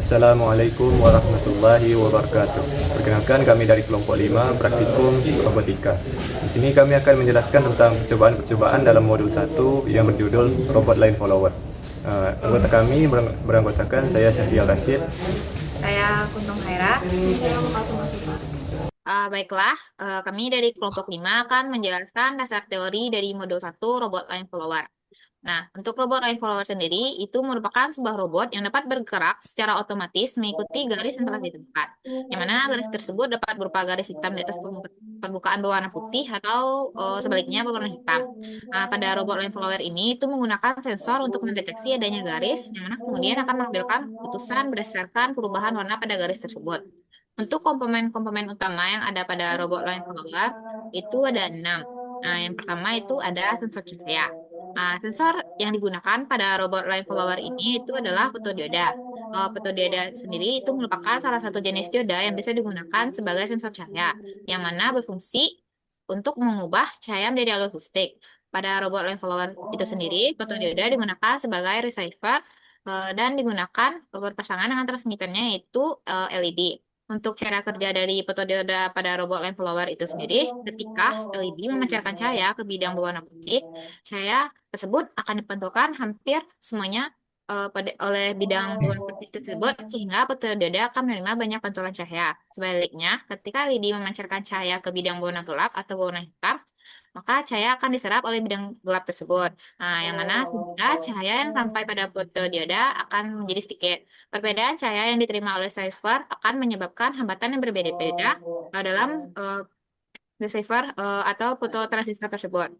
Assalamualaikum warahmatullahi wabarakatuh. Perkenalkan, kami dari kelompok 5 praktikum robotika. Di sini kami akan menjelaskan tentang percobaan-percobaan dalam modul 1 yang berjudul Robot Line Follower. Anggota kami beranggotakan saya Syahrial Rashid. Saya Kuntung Haira. Saya Mukasu Mafifa. Baiklah, kami dari kelompok 5 akan menjelaskan dasar teori dari modul 1 robot line follower. Nah, untuk robot line follower sendiri itu merupakan sebuah robot yang dapat bergerak secara otomatis mengikuti garis yang telah ditentukan. Yang mana garis tersebut dapat berupa garis hitam di atas permukaan berwarna putih atau sebaliknya berwarna hitam. Nah, pada robot line follower ini itu menggunakan sensor untuk mendeteksi adanya garis, yang mana kemudian akan mengambilkan keputusan berdasarkan perubahan warna pada garis tersebut. Untuk komponen-komponen utama yang ada pada robot line follower itu ada 6. Nah, yang pertama itu ada sensor cahaya. Nah, sensor yang digunakan pada robot line follower ini itu adalah fotodioda. Fotodioda sendiri itu merupakan salah satu jenis dioda yang bisa digunakan sebagai sensor cahaya, yang mana berfungsi untuk mengubah cahaya menjadi alur listrik. Pada robot line follower itu sendiri, fotodioda digunakan sebagai receiver dan digunakan berpasangan dengan transmitternya yaitu LED. Untuk cara kerja dari fotodioda pada robot lamp blower itu sendiri, ketika LED memancarkan cahaya ke bidang berwarna putih, cahaya tersebut akan dipantulkan hampir semuanya oleh bidang berwarna putih tersebut, sehingga fotodioda akan menerima banyak pantulan cahaya. Sebaliknya, ketika LED memancarkan cahaya ke bidang berwarna gelap atau berwarna hitam, maka cahaya akan diserap oleh bidang gelap tersebut. Nah, yang mana sehingga cahaya yang sampai pada fotodioda akan menjadi sedikit. Perbedaan cahaya yang diterima oleh receiver akan menyebabkan hambatan yang berbeda-beda dalam receiver atau fototransistor tersebut.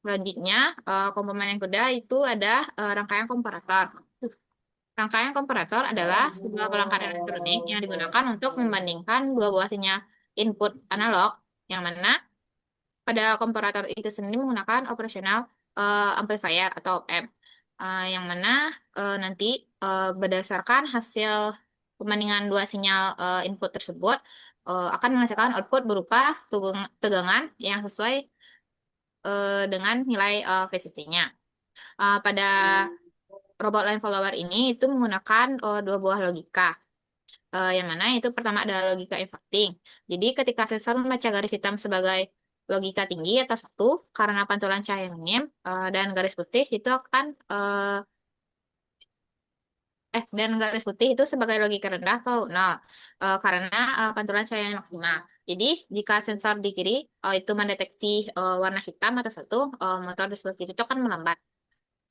Selanjutnya, komponen yang kedua itu ada rangkaian komparator. Rangkaian komparator adalah sebuah perangkat elektronik yang digunakan untuk membandingkan dua buah sinyal input analog, yang mana pada komparator itu sendiri menggunakan operasional amplifier atau op-amp, yang mana nanti berdasarkan hasil pembandingan dua sinyal input tersebut akan menghasilkan output berupa tegangan yang sesuai dengan nilai VCC-nya. Pada robot line follower ini itu menggunakan dua buah logika. Yang mana itu pertama adalah logika inverting. Jadi ketika sensor membaca garis hitam sebagai logika tinggi atau satu karena pantulan cahaya minim, dan garis putih itu akan dan garis putih itu sebagai logika rendah atau nol karena pantulan cahaya maksimal. Jadi jika sensor di kiri itu mendeteksi warna hitam atau satu, motor di sebelah kiri itu akan melambat.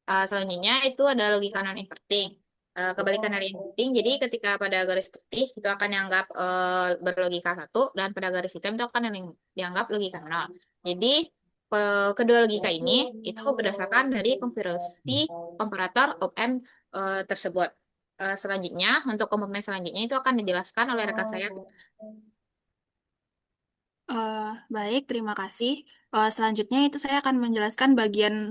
Selanjutnya itu ada logika non-inverting. Kebalikan dari inverting, jadi ketika pada garis putih itu akan dianggap berlogika satu, dan pada garis hitam itu akan dianggap logika nol. Jadi kedua logika ini itu berdasarkan dari konfigurasi komparator op-amp tersebut. Selanjutnya, untuk komponen selanjutnya itu akan dijelaskan oleh rekan saya. Baik, terima kasih. Selanjutnya itu saya akan menjelaskan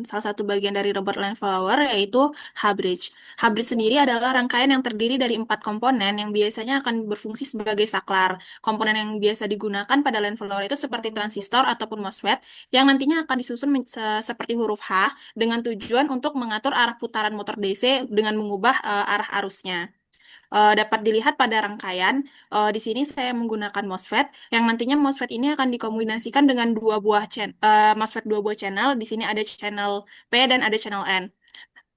salah satu bagian dari robot line follower yaitu H-bridge. H-bridge sendiri adalah rangkaian yang terdiri dari 4 komponen yang biasanya akan berfungsi sebagai saklar. Komponen yang biasa digunakan pada line follower itu seperti transistor ataupun MOSFET yang nantinya akan disusun seperti huruf H dengan tujuan untuk mengatur arah putaran motor DC dengan mengubah arah arusnya. Dapat dilihat pada rangkaian. Di sini saya menggunakan MOSFET yang nantinya MOSFET ini akan dikombinasikan dengan MOSFET dua buah channel. Di sini ada channel P dan ada channel N.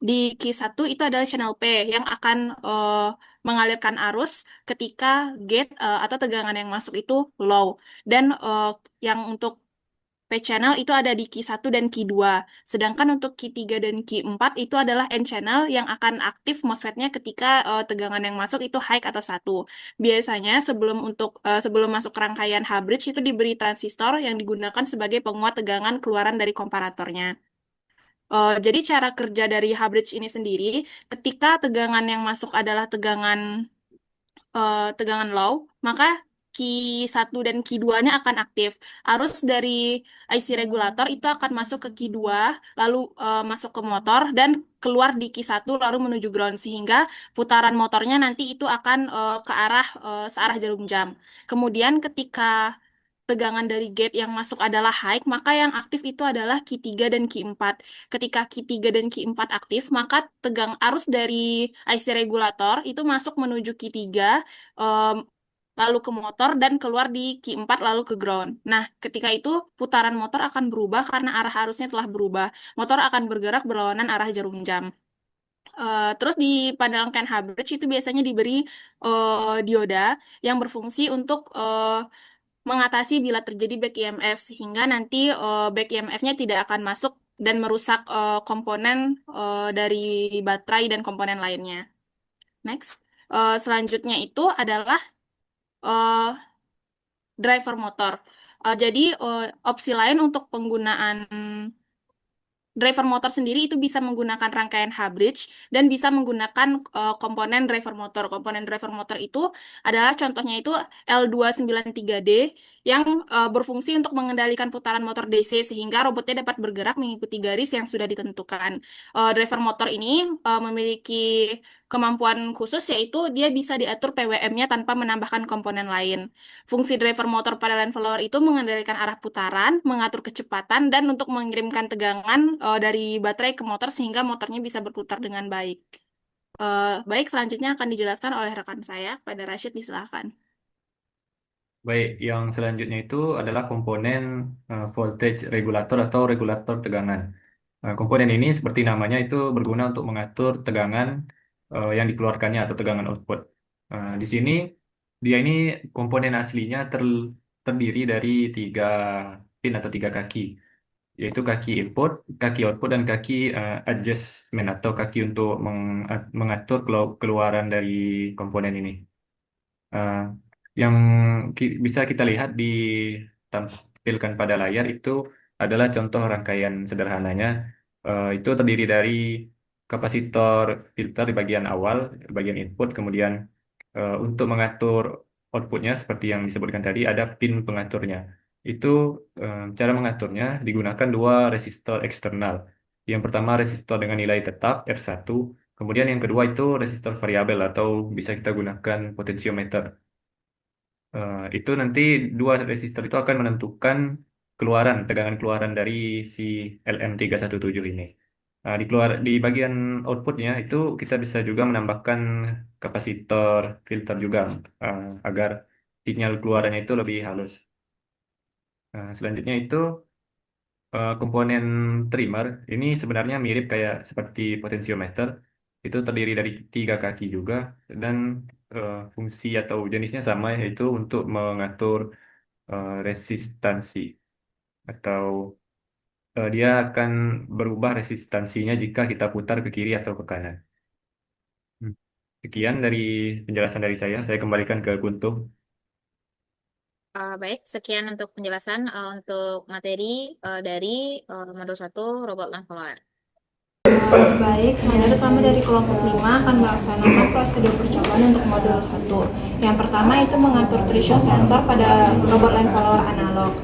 Di Q1 itu adalah channel P yang akan mengalirkan arus ketika gate atau tegangan yang masuk itu low. Dan yang untuk P channel itu ada di Q1 dan Q2. Sedangkan untuk Q3 dan Q4 itu adalah N channel yang akan aktif MOSFET-nya ketika tegangan yang masuk itu high atau satu. Biasanya sebelum masuk rangkaian H-bridge itu diberi transistor yang digunakan sebagai penguat tegangan keluaran dari komparatornya. Jadi cara kerja dari H-bridge ini sendiri, ketika tegangan yang masuk adalah tegangan low, maka Q1 dan Q2-nya akan aktif. Arus dari IC regulator itu akan masuk ke Q2, lalu masuk ke motor, dan keluar di Q1 lalu menuju ground, sehingga putaran motornya nanti itu akan ke arah searah jarum jam. Kemudian ketika tegangan dari gate yang masuk adalah high, maka yang aktif itu adalah Q3 dan Q4. Ketika Q3 dan Q4 aktif, maka arus dari IC regulator itu masuk menuju Q3, lalu ke motor dan keluar di Q4 lalu ke ground. Nah, ketika itu putaran motor akan berubah karena arah arusnya telah berubah. Motor akan bergerak berlawanan arah jarum jam. Terus pada rangkaian H-bridge itu biasanya diberi dioda yang berfungsi untuk mengatasi bila terjadi back EMF sehingga nanti back EMF-nya tidak akan masuk dan merusak komponen dari baterai dan komponen lainnya. Next. Selanjutnya itu adalah eh, driver motor. Jadi opsi lain untuk penggunaan driver motor sendiri itu bisa menggunakan rangkaian H-bridge dan bisa menggunakan komponen driver motor. Komponen driver motor itu adalah contohnya itu L293D yang berfungsi untuk mengendalikan putaran motor DC sehingga robotnya dapat bergerak mengikuti garis yang sudah ditentukan. Driver motor ini memiliki kemampuan khusus yaitu dia bisa diatur PWM-nya tanpa menambahkan komponen lain. Fungsi driver motor pada line follower itu mengendalikan arah putaran, mengatur kecepatan, dan untuk mengirimkan tegangan dari baterai ke motor sehingga motornya bisa berputar dengan baik. Baik, selanjutnya akan dijelaskan oleh rekan saya. Pada Rashid, disilahkan. Baik, yang selanjutnya itu adalah komponen voltage regulator atau regulator tegangan. Komponen ini seperti namanya itu berguna untuk mengatur tegangan yang dikeluarkannya atau tegangan output. Di sini dia ini komponen aslinya terdiri dari 3 pin atau 3 kaki, yaitu kaki input, kaki output, dan kaki adjustment atau kaki untuk mengatur keluaran dari komponen ini. Uh, yang bisa kita lihat ditampilkan pada layar itu adalah contoh rangkaian sederhananya. Itu terdiri dari kapasitor filter di bagian awal, bagian input, kemudian untuk mengatur outputnya seperti yang disebutkan tadi ada pin pengaturnya. Itu cara mengaturnya digunakan 2 resistor eksternal. Yang pertama resistor dengan nilai tetap R1, kemudian yang kedua itu resistor variabel atau bisa kita gunakan potensiometer. Itu nanti 2 resistor itu akan menentukan tegangan keluaran dari si LM317 ini. Di bagian outputnya itu kita bisa juga menambahkan kapasitor filter juga agar sinyal keluarannya itu lebih halus. Selanjutnya itu komponen trimmer ini sebenarnya mirip kayak seperti potensiometer. Itu terdiri dari 3 kaki juga dan fungsi atau jenisnya sama yaitu untuk mengatur resistansi atau dia akan berubah resistansinya jika kita putar ke kiri atau ke kanan. Sekian dari penjelasan dari saya. Saya kembalikan ke Guntur. Baik, sekian untuk penjelasan untuk materi dari modul 1 robot line follower. Baik, selanjutnya kami dari kelompok 5 akan melaksanakan prosedur percobaan untuk modul 1. Yang pertama itu mengatur threshold sensor pada robot line follower analog.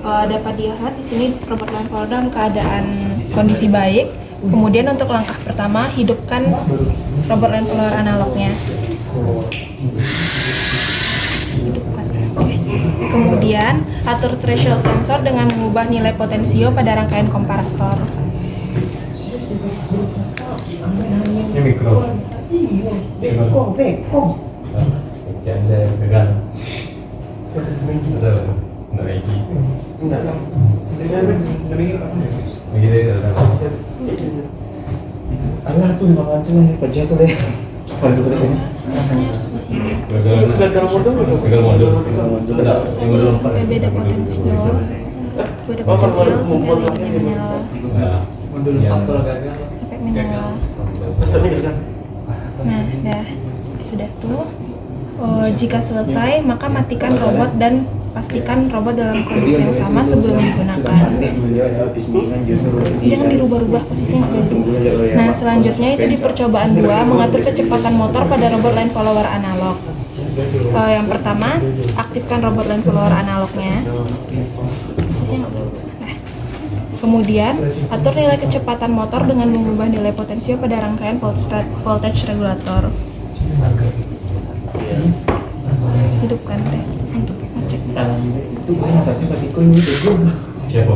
Dapat dilihat di sini robot line follower dalam keadaan kondisi baik. Kemudian untuk langkah pertama, hidupkan robot line follower analognya. Kemudian, atur threshold sensor dengan mengubah nilai potensio pada rangkaian komparator. Biasanya harus di sini. Sampai beda potensio sehingga linknya menyala. Sampai menyala. Nah, sudah tuh. Jika selesai, maka matikan robot dan pastikan robot dalam kondisi yang sama sebelum digunakan. Jangan dirubah-rubah posisinya dulu. Nah, selanjutnya itu di percobaan 2 mengatur kecepatan motor pada robot line follower analog. Yang pertama, aktifkan robot line follower analognya. Posisinya nah. Kemudian, atur nilai kecepatan motor dengan mengubah nilai potensio pada rangkaian voltage regulator. Hidupkan tes untuk Itu gue nasabnya patiku ini itu. Siapa?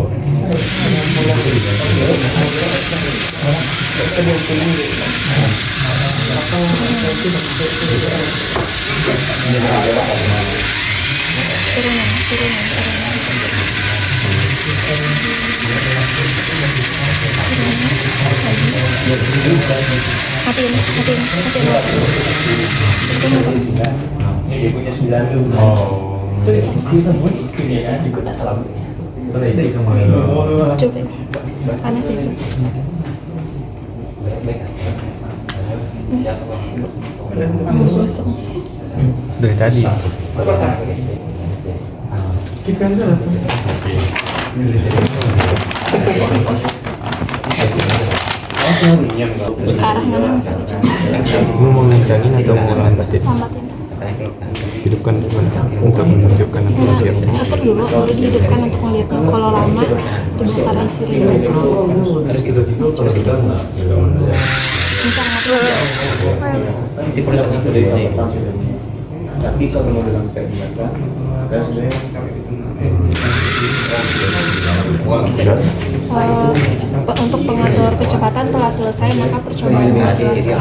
Dia punya 9 tuh. Oh. Itu semua ikutnya kan ikut alam. Coba panas ya itu. Gosong. Dari tadi. Ke arah mana? Lu mau ngencangin atau mau lambatin? Lambatin. Hidupkan untuk menunjukkan apa siapa. Atur dulu, baru dihidupkan untuk melihat kalau lama dibakar isi ringan. Harus gitu. Kalau gitu enggak. Bentar, Tapi kalau mau dalam terbiasa, kan untuk pengatur kecepatan telah selesai, maka percobaan telah selesai.